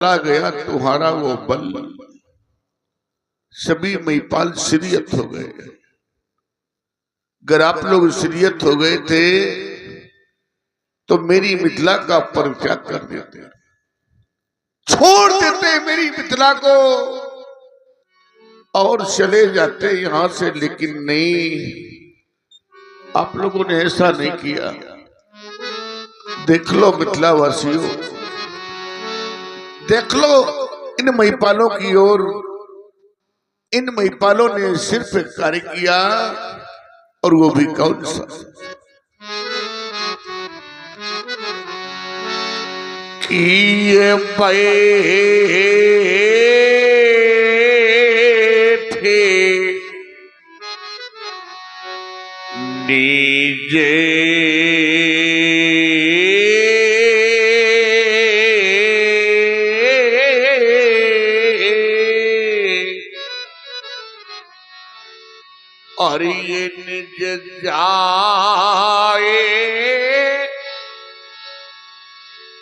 चला गया तुम्हारा वो बल, सभी महिपाल सिरियत हो गए। अगर आप लोग सिरियत हो गए थे तो मेरी मिथिला का परित्याग कर देते, छोड़ देते मेरी मिथिला को और चले जाते यहां से। लेकिन नहीं, आप लोगों ने ऐसा नहीं किया। देख लो मिथिला वासियों, देख लो इन महिपालों की ओर। इन महिपालों ने सिर्फ कार्य किया, और वो भी कौन सा? किए बैठे नीजे और ये निज जाए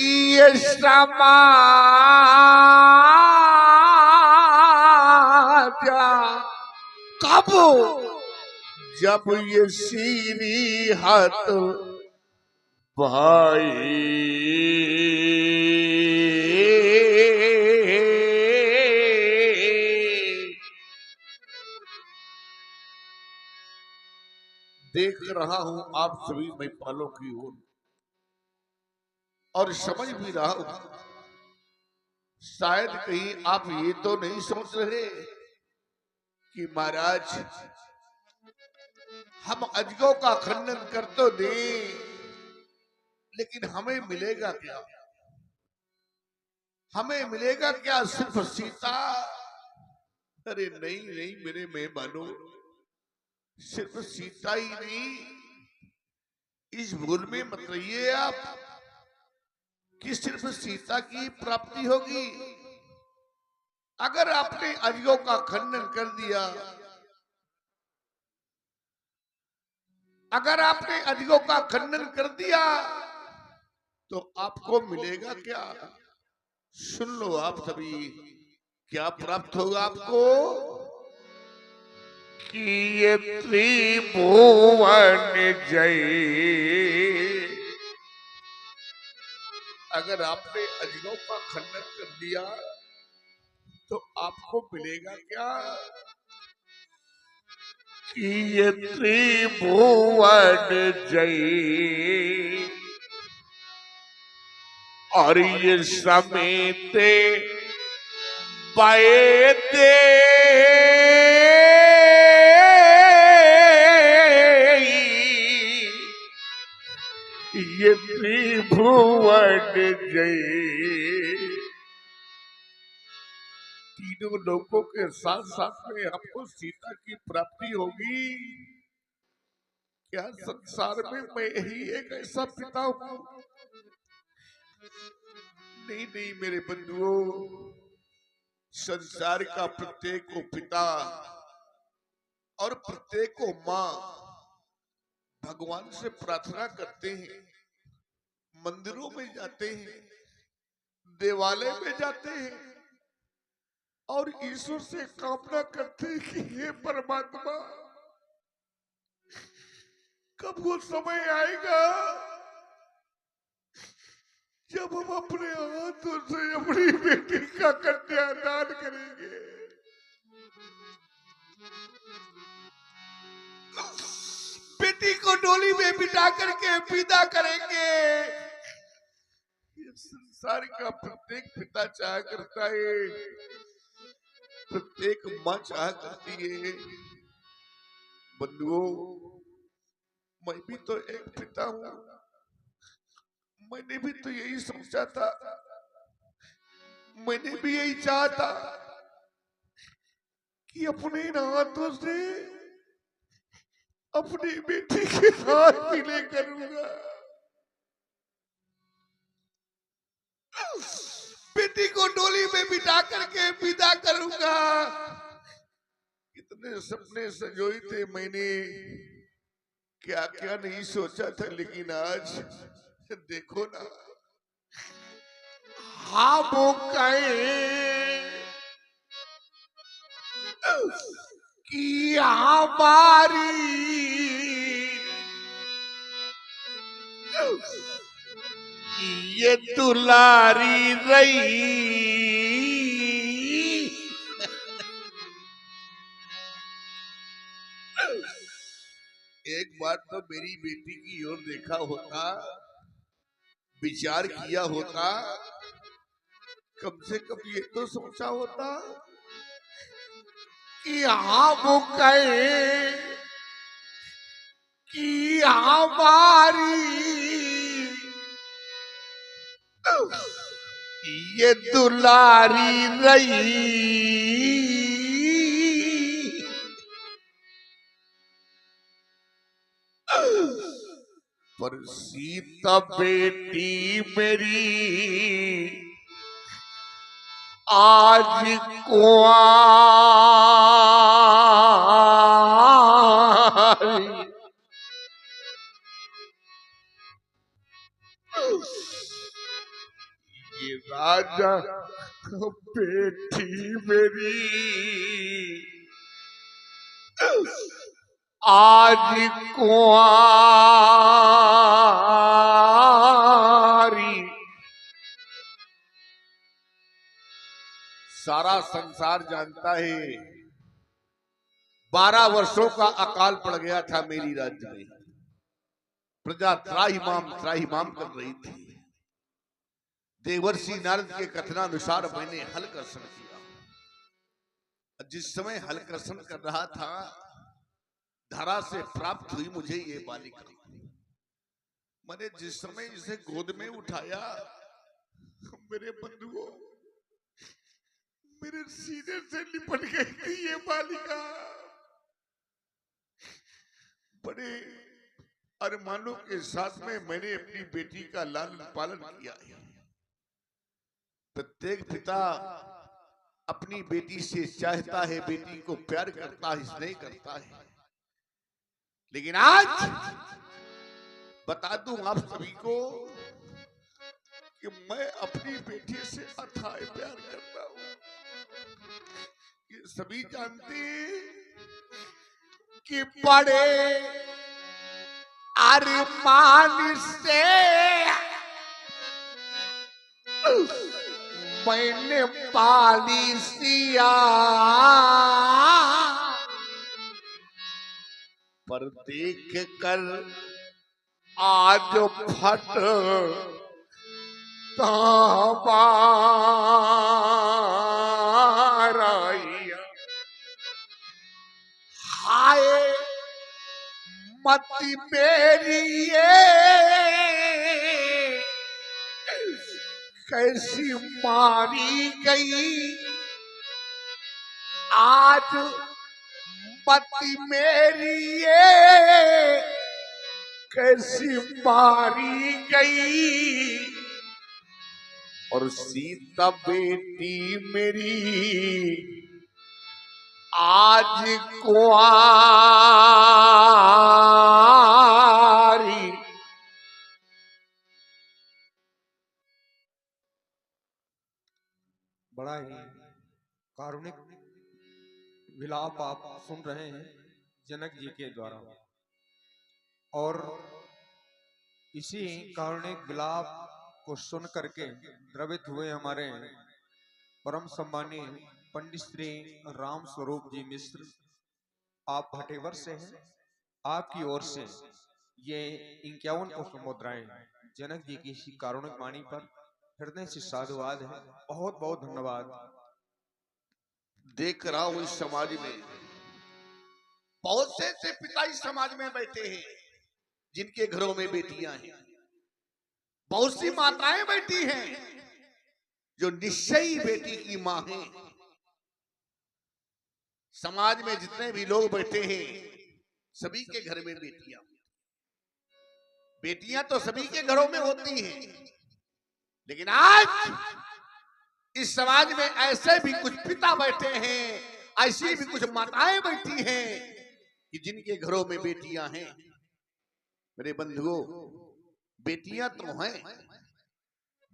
ये समाजा कब जब ये सीरी हाथ भाई। देख रहा हूं आप सभी महिपालों की ओर और समझ भी रहा हूं, शायद कहीं आप ये तो नहीं सोच रहे कि महाराज हम अजगों का खंडन कर तो दें, लेकिन हमें मिलेगा क्या? हमें मिलेगा क्या? सिर्फ सीता? अरे नहीं नहीं मेरे मेहमानों, सिर्फ सीता ही नहीं, इस भूल में मत रहिए आप कि सिर्फ सीता की प्राप्ति होगी। अगर आपने अजगों का खंडन कर दिया, अगर आपने अजगों का खंडन कर दिया तो आपको मिलेगा क्या? सुन लो आप सभी, क्या प्राप्त होगा आपको? कि ये त्रिभुवन जय। अगर आपने अजगों का खंडन कर दिया तो आपको मिलेगा क्या? कि ये त्रिभुवन जय और ये समेते पाएते ये त्रिभुवन जय। तीनों लोगों के साथ साथ में हमको सीता की प्राप्ति होगी। क्या संसार में मैं ही एक ऐसा पिता हूं? नहीं नहीं मेरे बंधुओं, संसार का प्रत्येक को पिता और प्रत्येक को मां भगवान से प्रार्थना करते हैं, मंदिरों में जाते हैं, देवालय में जाते हैं और ईश्वर से कामना करते हैं कि हे परमात्मा, कब वो समय आएगा जब हम अपने हाथों से अपनी बेटी का कन्यादान करेंगे। बेटी को डोली में बिठा करके विदा करेंगे। ये संसार का प्रत्येक पिता चाह करता है, प्रत्येक मां चाह करती है। बंधुओं, मैं भी तो एक पिता हूं, मैंने भी तो यही सोचा था, मैंने भी यही चाहा था कि अपने हाथों से अपनी बेटी के हाथ पीले करूंगा, बेटी को डोली में बिठा करके विदा करूंगा। कितने सपने संजोए थे मैंने, क्या क्या नहीं सोचा था, लेकिन आज देखो ना, हम कहें कि हमारी ये दुलारी रही। एक बार तो मेरी बेटी की ओर देखा होता, विचार किया होता, कम से कम ये तो सोचा होता कि हम कहें कि हमारी ये दुलारी रही। पर सीता बेटी मेरी आज कुंवारी। ये राजा बेटी मेरी आज कुंवारी। सारा संसार जानता है 12 वर्षों का अकाल पड़ गया था मेरी राज्य में। प्रजा त्राहिमाम कर रही थी। देवर्षि नारद के कथनानुसार मैंने हल कर्षण किया। जिस समय हल कर्षण कर रहा था, धरा से प्राप्त हुई मुझे ये बालिका। मैंने जिस समय इसे गोद में उठाया, मेरे बंधुओं, मेरे सीने से लिपट गई थी ये बालिका। बड़े अरमानों के साथ में मैंने अपनी बेटी का लालन पालन किया है। प्रत्येक पिता अपनी बेटी से चाहता है, बेटी को प्यार करता है, स्नेह करता है। लेकिन आज बता दूं आप सभी को कि मैं अपनी बेटी से अथाह प्यार करता हूं। ये सभी जानते हैं कि बड़े अरमान से मैंने पाली सिया, पर देख कर आज फट ताबाराइया। हाय मती मेरी ये कैसी मारी गई। आज मती मेरी ये कैसी मारी गई। और सीता बेटी मेरी आज कुंवारी। बड़ा ही कारुणिक विलाप आप सुन रहे हैं जनक जी के द्वारा। और इसी कारुणिक विलाप को सुन करके द्रवित हुए हमारे परम सम्मानीय पंडित श्री राम स्वरूप जी मिश्र, आप भटेवर से हैं। आपकी ओर से ये 51 पुष्प मुद्राएं जनक जी की इसी कारुणिक वाणी पर हृदय से साधुवाद है। बहुत बहुत धन्यवाद। देख रहा हूं इस समाज में बहुत से ऐसे पिता इस समाज में बैठे हैं जिनके घरों में बेटियां हैं। बहुत सी माताएं बैठी हैं जो निश्चयी बेटी की मां हैं। समाज में जितने भी लोग बैठे हैं सभी के घर में बेटियां, बेटियां तो सभी के घरों में होती हैं। लेकिन आज इस समाज में ऐसे भी कुछ पिता बैठे हैं, ऐसी भी कुछ माताएं बैठी हैं कि जिनके घरों में बेटियां हैं। मेरे बंधुओं, बेटियां तो हैं,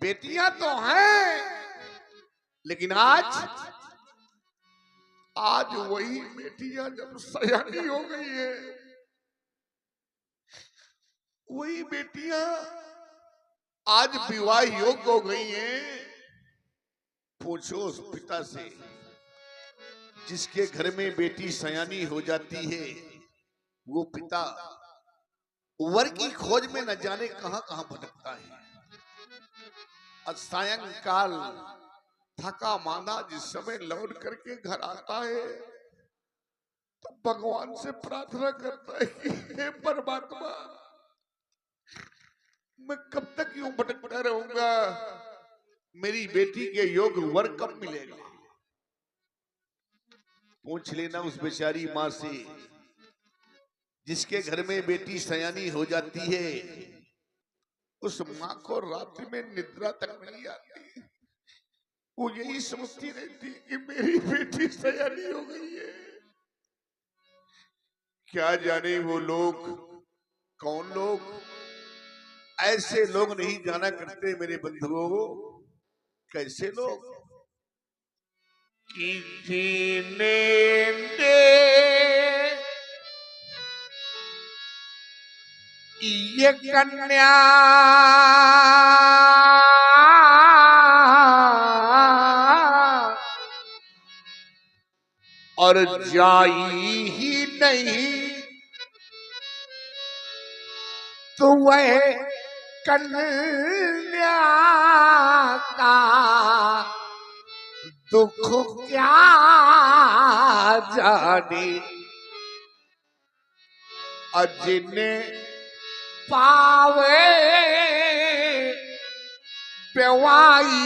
बेटियां तो हैं, लेकिन आज वही बेटियां जब सयानी हो गई है, वही बेटियां आज विवाह योग्य हो गई हैं। पूछो उस पिता से जिसके घर में बेटी सयानी हो जाती है, वो पिता वर की खोज में न जाने कहां कहां भटकता है। और सायंकाल थका मांदा जिस समय लौट करके घर आता है, तो भगवान से प्रार्थना करता है कि हे परमात्मा, मैं कब तक यूं भटकता रहूंगा, मेरी बेटी के योग्य वर कब मिलेगा। पूछ लेना उस बेचारी माँ से जिसके घर में बेटी सयानी हो जाती है, उस माँ को रात्रि में निद्रा तक नहीं आती। वो यही सोचती रहती कि मेरी बेटी सयानी हो गई है। क्या जाने वो लोग कौन लोग, ऐसे लोग नहीं जाना करते मेरे बंधुओं। कैसे लोग कि जीने दे ये कन्या और जाई ही नहीं, तो वह कन्या का दुख क्या जाने। अजिने पावे पेवाई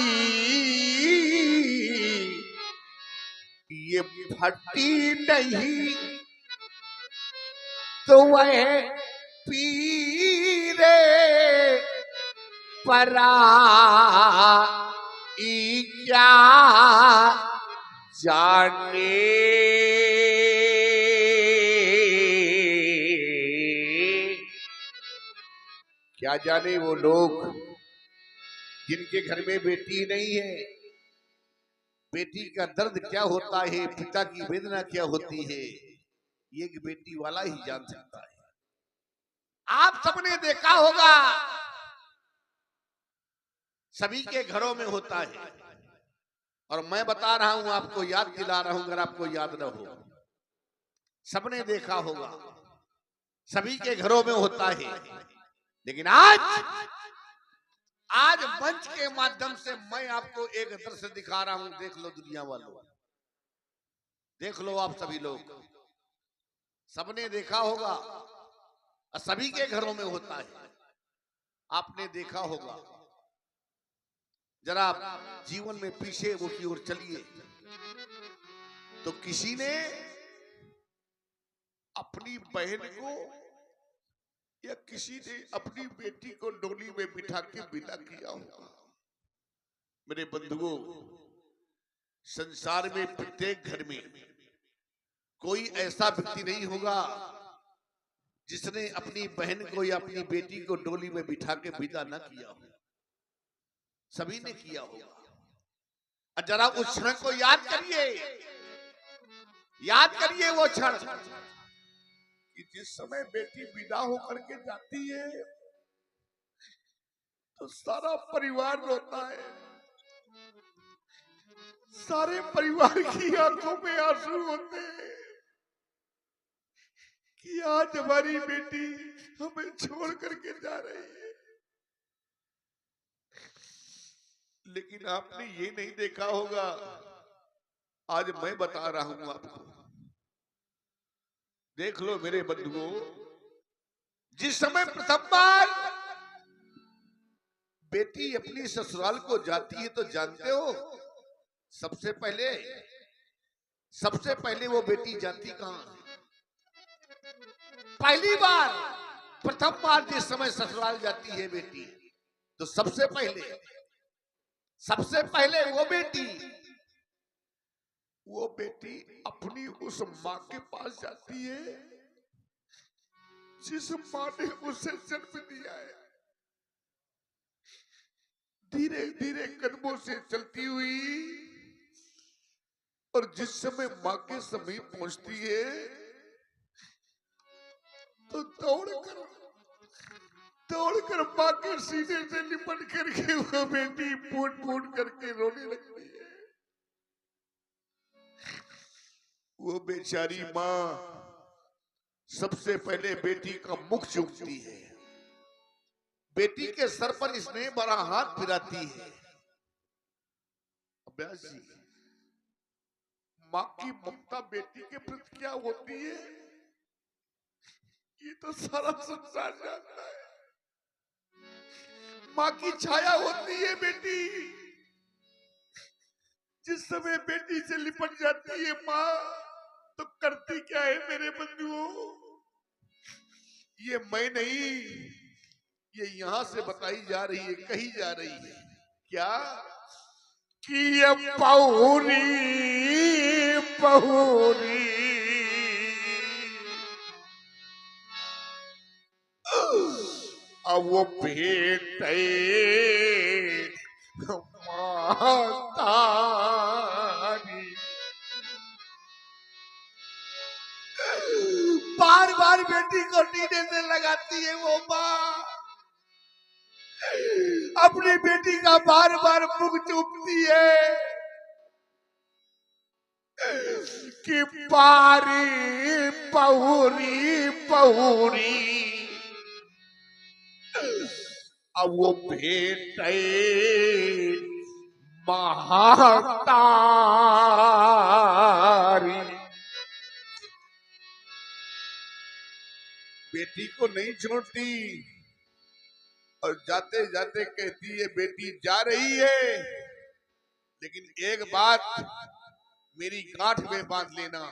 ये फटी नहीं, तो वह पीरे परा क्या जाने। क्या जाने वो लोग जिनके घर में बेटी नहीं है, बेटी का दर्द क्या होता है, पिता की वेदना क्या होती है, ये कि बेटी वाला ही जान सकता है। आप सबने देखा होगा, सभी के घरों में होता है, और मैं बता रहा हूं, आपको याद दिला रहा हूं अगर आपको याद न हो। सबने देखा होगा, सभी के घरों में होता है, लेकिन आज मंच के माध्यम से मैं आपको एक दृश्य दिखा रहा हूं। देख लो दुनिया वालों, देख लो आप सभी लोग, सबने देखा होगा, सभी के घरों में होता है। आपने देखा होगा, जरा जीवन में पीछे वो की ओर चलिए, तो किसी ने अपनी बहन को या किसी ने अपनी बेटी को डोली में बिठा के विदा किया होगा। मेरे बंधुओं, संसार में प्रत्येक घर में कोई ऐसा व्यक्ति नहीं होगा जिसने अपनी बहन को या अपनी बेटी को डोली में बिठा के विदा न किया हो। सभी ने किया होगा। जरा उस क्षण को याद करिए, याद करिए वो क्षण कि जिस समय बेटी विदा होकर के जाती है, तो सारा परिवार रोता है, सारे परिवार की आंखों में आंसू होते हैं कि आज हमारी बेटी हमें छोड़ करके जा रही है। लेकिन आपने ये नहीं देखा होगा, आज मैं बता रहा हूं आपको। देख लो मेरे बंधुओं, जिस समय प्रथम बार बेटी अपनी ससुराल को जाती है, तो जानते हो सबसे पहले वो बेटी जाती कहां है? पहली बार, प्रथम बार जिस समय ससुराल जाती है बेटी, तो सबसे पहले वो बेटी अपनी उस माँ के पास जाती है जिस माँ ने उसे जन्म दिया है। धीरे धीरे कदमों से चलती हुई और जिस समय माँ के समीप पहुंचती है तो दौड़कर माँ के सीने से लिपट करके वो बेटी फूट फूट करके रोने लगती है। वो बेचारी माँ सबसे पहले बेटी का मुख चूमती है, बेटी के सर पर स्नेह भरा हाथ फिराती है। अभ्यास जी, माँ की ममता बेटी के प्रति क्या होती है ये तो सारा संसार जानता है। माँ की छाया होती है बेटी। जिस समय बेटी से लिपट जाती है माँ तो करती क्या है मेरे बंधुओं, ये मैं नहीं, ये यहां से बताई जा रही है, कही जा रही है। क्या कि ये पहुरी पहुरी अब वो भेटे मातारी, बार बार बेटी को नीचे से लगाती है वो माँ, अपनी बेटी का बार बार मुख चूमती है कि पारी पहुरी पहुरी अब वो भेटे महतारी। बेटी को नहीं छोड़ती और जाते जाते कहती है बेटी जा रही है लेकिन एक बात मेरी गांठ में बांध लेना,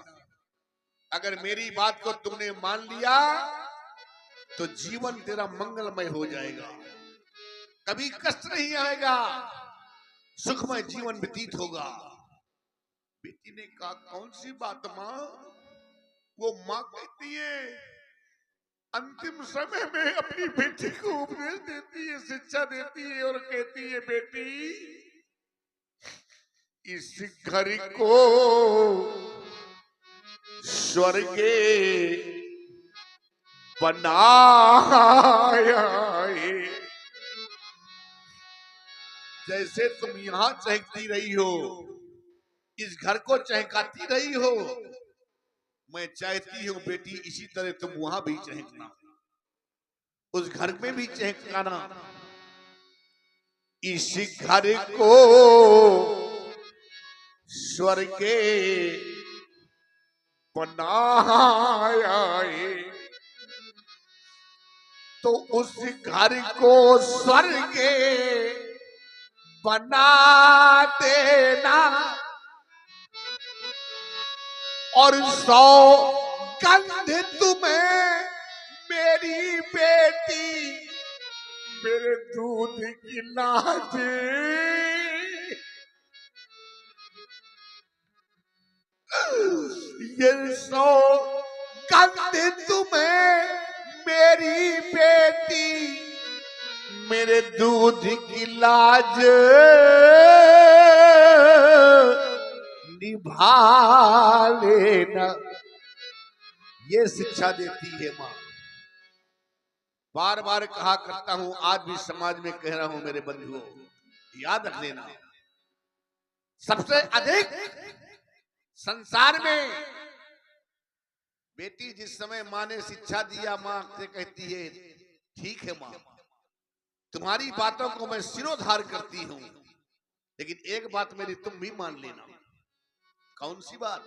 अगर मेरी बात को तुमने मान लिया तो जीवन तेरा मंगलमय हो जाएगा, कभी कष्ट नहीं आएगा, सुखमय जीवन व्यतीत होगा। बेटी ने कहा कौन सी बात माँ? वो माँ कहती है अंतिम समय में अपनी बेटी को उपदेश देती है, शिक्षा देती है और कहती है बेटी इस घर को स्वर्गे बनाया है। जैसे तुम यहां चहकती रही हो, इस घर को चहकाती रही हो, मैं चाहती हूं बेटी इसी तरह तुम वहां भी चहकना, उस घर में भी चहकाना। इस घर को स्वर्गे बनाया है तो उस घर को स्वर्गे बना देना और 100 कंध तुम्हें मेरी बेटी मेरे दूध की लाज, ये 100 कंध तुम्हें मेरी बेटी मेरे दूध की लाज निभा लेना। ये शिक्षा देती है माँ। बार बार कहा करता हूं, आज भी समाज में कह रहा हूं मेरे बंधुओं, याद रख लेना सबसे अधिक संसार में बेटी जिस समय माँ ने शिक्षा दिया, माँ से कहती है ठीक है माँ तुम्हारी बातों को मैं सिरोधार करती हूं, लेकिन एक बात मेरी तुम भी मान लेना। कौन सी बात?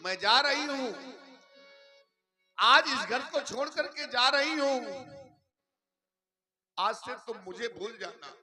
मैं जा रही हूं, आज इस घर को छोड़ करके जा रही हूं, आज से तुम मुझे भूल जाना,